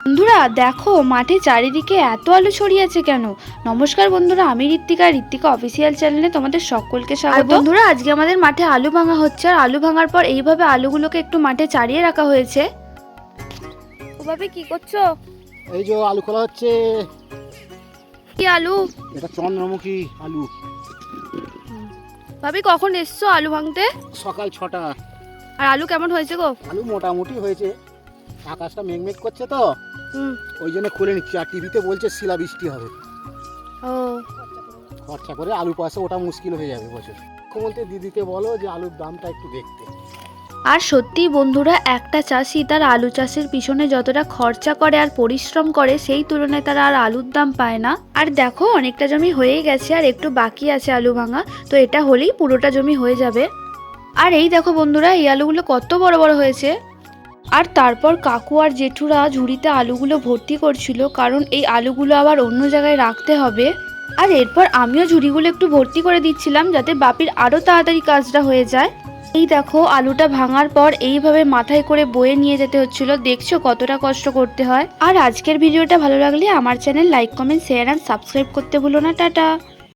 বন্ধুরা দেখো মাঠে চারিদিকে এত আলু ছড়িয়ে আছে কেন। নমস্কার বন্ধুরা, আমি ঋত্বিকা অফিসিয়াল চ্যানেলে তোমাদের সকলকে স্বাগত। বন্ধুরা আজকে আমাদের মাঠে আলু ভাঙা হচ্ছে, আর আলু ভাঙার পর এইভাবে আলুগুলোকে একটু মাঠে চাড়িয়ে রাখা হয়েছে। ওভাবে কি করছো? এই যে আলু খোলা হচ্ছে। কি আলু? এটা চন্দ্রমুখী আলু। ভাবি কখন এসছো আলু ভাঙতে? সকাল 6টা। আর আলু কেমন হয়েছে গো? আলু মোটামুটি হয়েছে, আকাশটা মেঘমেঘ করছে তো ওই জন্য খুলে নিচ্ছি। আর টিভিতে বলছে শিলাবৃষ্টি হবে। ও খরচা করে আলু পাশে ওটা মুশকিল হয়ে যাবে বছর। বলতে দিদিকে বলো যে আলুর দামটা একটু দেখতে। আর সত্যি বন্ধুরা, একটা চাষি তার আলু চাষের পিছনে যতটা খরচা করে আর পরিশ্রম করে সেই তুলনায় তারা আর আলুর দাম পায় না। আর দেখো অনেকটা জমি হয়েই গেছে, আর একটু বাকি আছে আলু ভাঙা, তো এটা হলেই পুরোটা জমি হয়ে যাবে। আর এই দেখো বন্ধুরা, এই আলুগুলো কত বড় বড় হয়েছে। আর তারপর কাকু আর জেঠুরা ঝুড়িতে আলুগুলো ভর্তি করছিল, কারণ এই আলুগুলো আবার অন্য জায়গায় রাখতে হবে। আর এরপর আমিও ঝুড়িগুলো একটু ভর্তি করে দিচ্ছিলাম, যাতে বাপির আরও তাড়াতাড়ি কাজটা হয়ে যায়। এই দেখো আলুটা ভাঙার পর এইভাবে মাথায় করে বয়ে নিয়ে যেতে হচ্ছিল, দেখছো কতটা কষ্ট করতে হয়। আর আজকের ভিডিওটা ভালো লাগলে আমার channel like, comment, share and subscribe করতে ভুলো না। টাটা।